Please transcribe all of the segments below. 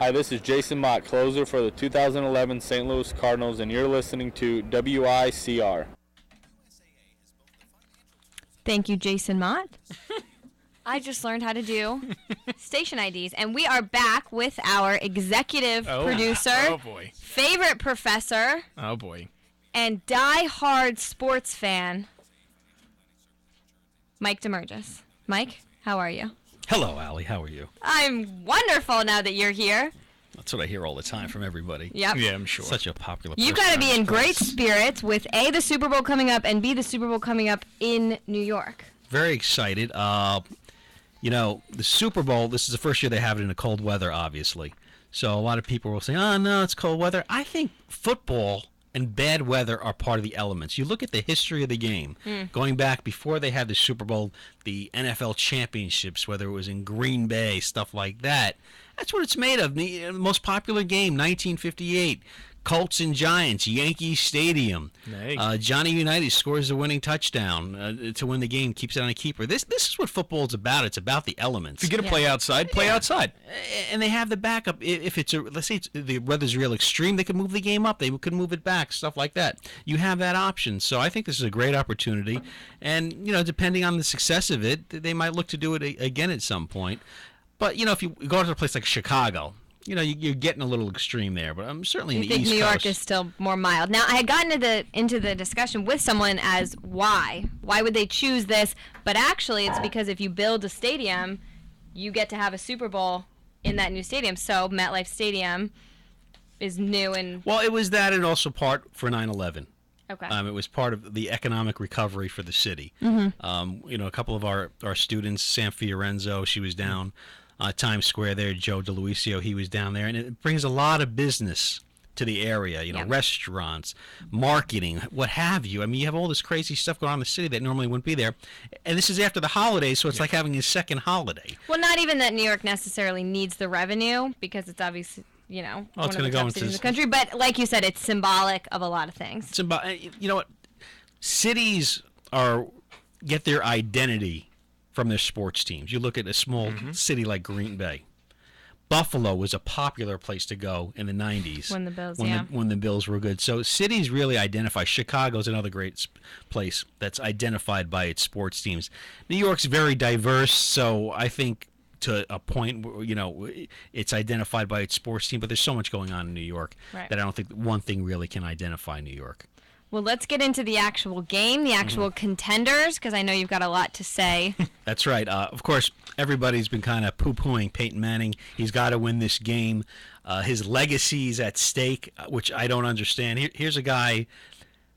Hi, this is Jason Mott, closer for the 2011 St. Louis Cardinals, and you're listening to WICR. Thank you, Jason Mott. I just learned how to do station IDs, and we are back with our executive producer, favorite professor, and die-hard sports fan, Mike Demergis. Mike, how are you? Hello, Allie. How are you? I'm wonderful now that you're here. That's what I hear all the time from everybody. Yep. Yeah, I'm sure. Such a popular You've person got to be on in sports. great spirits with A, the Super Bowl coming up, and B, the Super Bowl coming up in New York. Very excited. You know, the Super Bowl, this is the first year they have it in the cold weather, obviously. So a lot of people will say, oh, no, it's cold weather. I think football and bad weather are part of the elements. You look at the history of the game, going back before they had the Super Bowl, the NFL championships, whether it was in Green Bay, stuff like that. That's what it's made of. The most popular game, 1958. Colts and Giants, Yankee Stadium. Johnny Unitas scores the winning touchdown to win the game, keeps it on a keeper. This is what football is about. It's about the elements. If you're going to play outside, play outside. And they have the backup. If it's let's say the weather's real extreme, they could move the game up. They could move it back, stuff like that. You have that option. So I think this is a great opportunity. And, you know, depending on the success of it, they might look to do it again at some point. But, you know, if you go to a place like Chicago, you know, you're getting a little extreme there, but I'm certainly in the East Coast. You think New York is still more mild. Now, I had gotten into the discussion with someone as why would they choose this? But actually, it's because if you build a stadium, you get to have a Super Bowl in that new stadium. So MetLife Stadium is new and... Well, it was that and also part for 9/11. Okay. It was part of the economic recovery for the city. You know, a couple of our students, Sam Fiorenzo, she was down Times Square there. Joe DeLuisio, he was down there. And it brings a lot of business to the area, you know, restaurants, marketing, what have you. I mean, you have all this crazy stuff going on in the city that normally wouldn't be there. And this is after the holidays, so it's like having a second holiday. Well, not even that New York necessarily needs the revenue because it's obviously... You know, one of the top cities in the country. But like you said, it's symbolic of a lot of things. You know what? Cities get their identity from their sports teams. You look at a small city like Green Bay. Buffalo was a popular place to go in the 90s. When the Bills, when the Bills were good. So cities really identify. Chicago's another great place that's identified by its sports teams. New York's very diverse, so I think to a point where, you know, it's identified by its sports team, but there's so much going on in New York that I don't think one thing really can identify New York. Well, let's get into the actual game, the actual contenders, because I know you've got a lot to say. That's right. Of course, everybody's been kind of poo-pooing Peyton Manning. He's got to win this game. His legacy's at stake, which I don't understand. Here's a guy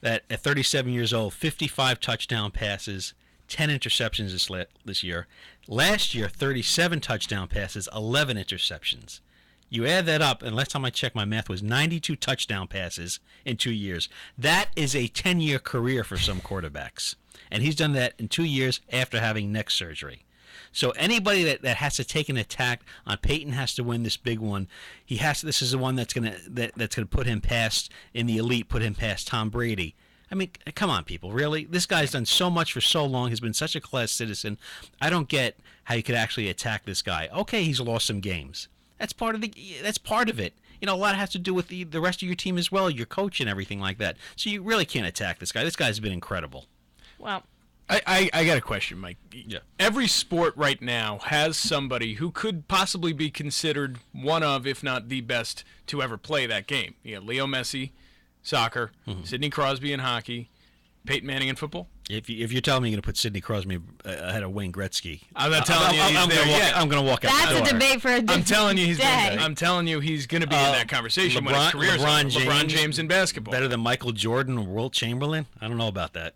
that at 37 years old, 55 touchdown passes, 10 interceptions this year. Last year, 37 touchdown passes, 11 interceptions. You add that up, and last time I checked, my math was 92 touchdown passes in 2 years. That is a 10-year career for some quarterbacks. And he's done that in 2 years after having neck surgery. So anybody that has to take an attack on Peyton has to win this big one. This is the one that's gonna put him past in the elite, put him past Tom Brady. I mean, come on, people, really? This guy's done so much for so long. He's been such a class citizen. I don't get how you could actually attack this guy. Okay, he's lost some games. That's part of it. You know, a lot has to do with the rest of your team as well, your coach and everything like that. So you really can't attack this guy. This guy's been incredible. Well, I got a question, Mike. Yeah. Every sport right now has somebody who could possibly be considered one of, if not the best, to ever play that game. You got Leo Messi, soccer, Sidney Crosby in hockey, Peyton Manning in football. If you're telling me you're going to put Sidney Crosby ahead of Wayne Gretzky, I'm not telling you he's there yet. I'm going to walk out the door. That's a debate for a different I'm telling you he's day. I'm telling you he's going to be in that conversation when his career's over. LeBron James in basketball. Better than Michael Jordan or Wilt Chamberlain? I don't know about that.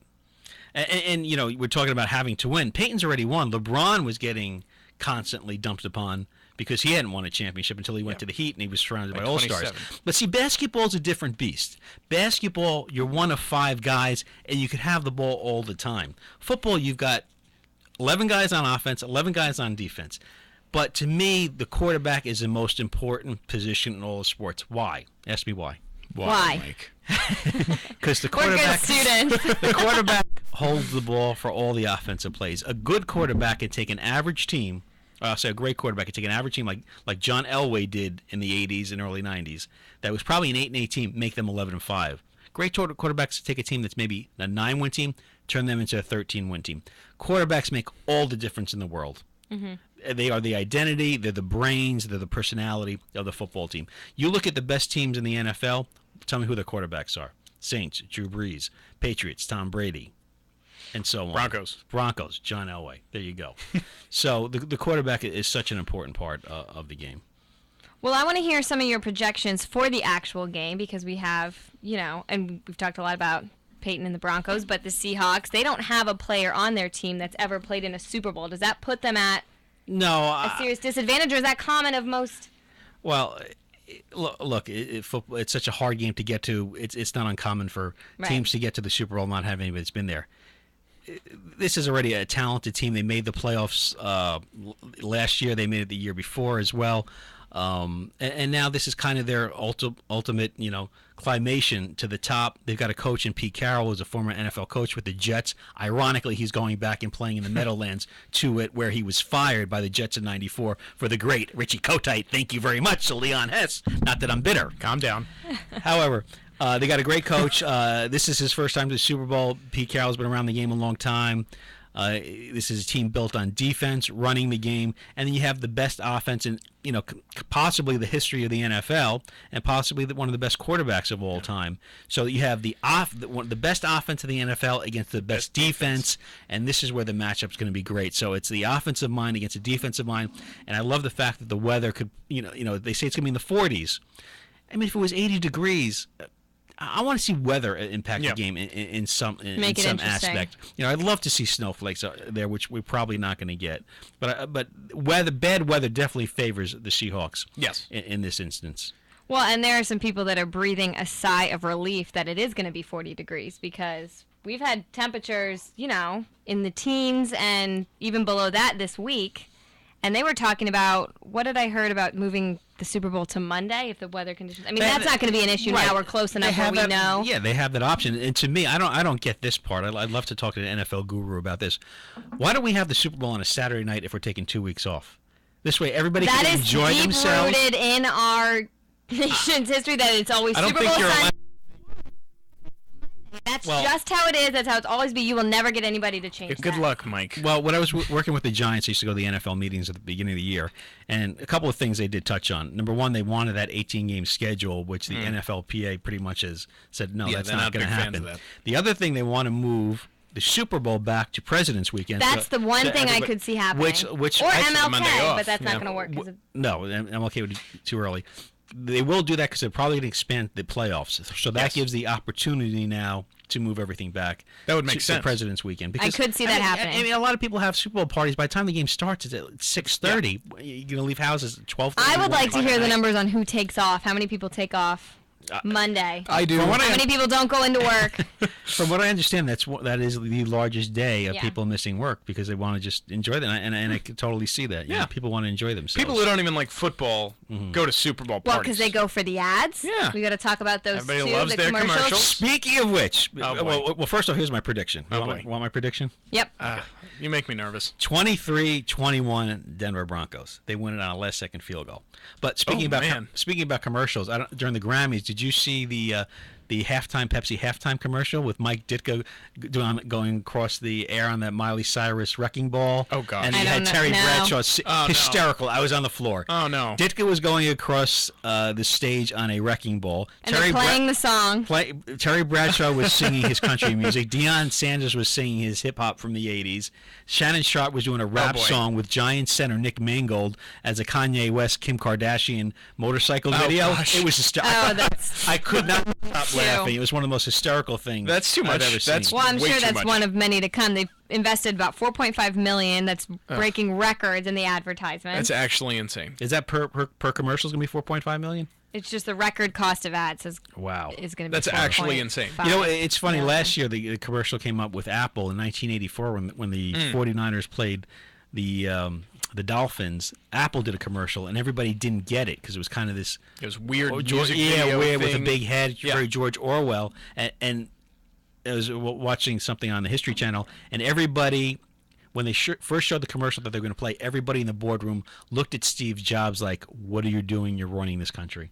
And you know, we're talking about having to win. Peyton's already won. LeBron was getting constantly dumped upon because he hadn't won a championship until he went to the Heat and he was surrounded by all-stars. But see, basketball's a different beast. Basketball, you're one of 5 guys, and you can have the ball all the time. Football, you've got 11 guys on offense, 11 guys on defense. But to me, the quarterback is the most important position in all the sports. Why? Ask me why. Why? Mike? Because the quarterback, We're good students. the quarterback holds the ball for all the offensive plays. A good quarterback can take an average team I'll say a great quarterback could take an average team like John Elway did in the 80s and early 90s, that was probably an 8-8 team, make them 11-5. Great quarterbacks take a team that's maybe a 9-win team, turn them into a 13-win team. Quarterbacks make all the difference in the world. They are the identity, they're the brains, they're the personality of the football team. You look at the best teams in the NFL, tell me who their quarterbacks are. Saints, Drew Brees. Patriots, Tom Brady. And so on. Broncos, John Elway. There you go. So the quarterback is such an important part of the game. Well, I want to hear some of your projections for the actual game because we have, and we've talked a lot about Peyton and the Broncos, but the Seahawks, they don't have a player on their team that's ever played in a Super Bowl. Does that put them at a serious disadvantage, or is that common of most? Well, look, it's such a hard game to get to. It's not uncommon for teams to get to the Super Bowl and not have anybody that's been there. This is already a talented team. They made the playoffs last year. They made it the year before as well. And now this is kind of their ultimate, climation to the top. They've got a coach in Pete Carroll, who's a former NFL coach with the Jets. Ironically, he's going back and playing in the Meadowlands where he was fired by the Jets in '94 for the great Richie Kotite. Thank you very much to Leon Hess. Not that I'm bitter. Calm down. However, they got a great coach. This is his first time to the Super Bowl. Pete Carroll's been around the game a long time. This is a team built on defense, running the game, and then you have the best offense in, possibly the history of the NFL, and possibly one of the best quarterbacks of all time. So you have the best offense in the NFL against the best defense, and this is where the matchup's going to be great. So it's the offensive mind against the defensive mind, and I love the fact that the weather could, they say it's going to be in the 40s. I mean, if it was 80 degrees. I want to see weather impact the game in some aspect. I'd love to see snowflakes there, which we're probably not going to get. But bad weather definitely favors the Seahawks. Yes, in this instance. Well, and there are some people that are breathing a sigh of relief that it is going to be 40 degrees because we've had temperatures, in the teens and even below that this week. And they were talking about, what did I heard about moving the Super Bowl to Monday if the weather conditions? I mean, that's not going to be an issue now. We're close enough where we know. Yeah, they have that option. And to me, I don't get this part. I'd love to talk to the NFL guru about this. Why don't we have the Super Bowl on a Saturday night if we're taking 2 weeks off? This way, everybody can enjoy themselves. That is deep-rooted in our nation's history that it's always Super Bowl Sunday. That's just how it is. That's how it's always been. You will never get anybody to change that. Good luck, Mike. Well, when I was working with the Giants, I used to go to the NFL meetings at the beginning of the year, and a couple of things they did touch on. Number one, they wanted that 18-game schedule, which the NFLPA pretty much has said, no, that's not going to happen. The other thing, they want to move the Super Bowl back to President's Weekend. That's the one thing I could see happening. Or MLK, but that's not going to work. No, MLK would be too early. They will do that because they're probably going to expand the playoffs. So that gives the opportunity now to move everything back. That would make sense. To President's Weekend. Because, I could see that happening. I mean, a lot of people have Super Bowl parties. By the time the game starts, it's at 6:30. You're going to leave houses at 12:30. I would like to hear the numbers on who takes off. How many people take off Monday? I do. How many people don't go into work? From what I understand, that is the largest day of people missing work because they want to just enjoy them, and I can totally see that. People want to enjoy themselves. People who don't even like football go to Super Bowl parties. Well, because they go for the ads. Yeah, we got to talk about those. Everybody too, loves their commercials. Speaking of which, well, first off, here's my prediction. Want my prediction? Yep. You make me nervous. 23-21 Denver Broncos. They win it on a last-second field goal. But speaking about commercials, during the Grammys, did you see the halftime Pepsi halftime commercial with Mike Ditka going across the air on that Miley Cyrus wrecking ball? Oh God! And he had Terry Bradshaw hysterical. I was on the floor. Oh no! Ditka was going across the stage on a wrecking ball. And they're playing the song. Terry Bradshaw was singing his country music. Deion Sanders was singing his hip hop from the '80s. Shannon Sharp was doing a rap song with Giant center Nick Mangold as a Kanye West Kim Kardashian motorcycle video. Gosh. It was hysterical. I could not stop laughing. It was one of the most hysterical things That's too much. I've ever seen. Well, I'm sure that's much. one of many to come. They've invested about $4.5 million. That's breaking records in the advertisement. That's actually insane. Is that per commercial is going to be $4.5 million? It's just the record cost of ads is Wow. Is going to be. That's actually insane. You know, it's funny. Last year, the commercial came up with Apple in 1984 when the 49ers played the Dolphins. Apple did a commercial, and everybody didn't get it because it was kind of this. It was weird. Music video weird thing. with a big head, very George Orwell, and I was watching something on the History Channel, and everybody when they first showed the commercial that they were going to play, everybody in the boardroom looked at Steve Jobs like, "What are you doing? You're ruining this country."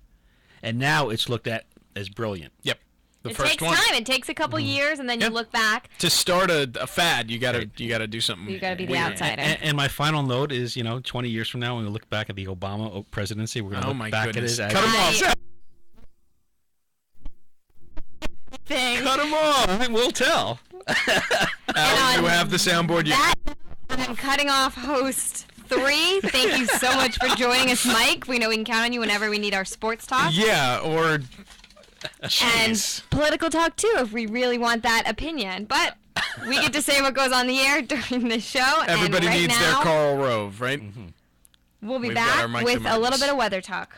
And now it's looked at as brilliant. Yep. The It first takes one. time. It takes a couple years, and then you Yep. look back. To start a fad, you gotta do something. You got to be the weird. outsider. And my final note is, 20 years from now, when we look back at the Obama presidency, we're going to Oh look my back goodness! at it Cut as him off! Thing. Cut him off. We'll tell. Al, you have the soundboard. That I'm cutting off host 3. Thank you so much for joining us, Mike. We know we can count on you whenever we need our sports talk. Yeah, or And jeez. political talk too, if we really want that opinion. But we get to say what goes on the air during the show. Everybody and right needs now, their Karl Rove, right? We'll be We've got our back Mike with a little DeMarcus. bit of weather talk.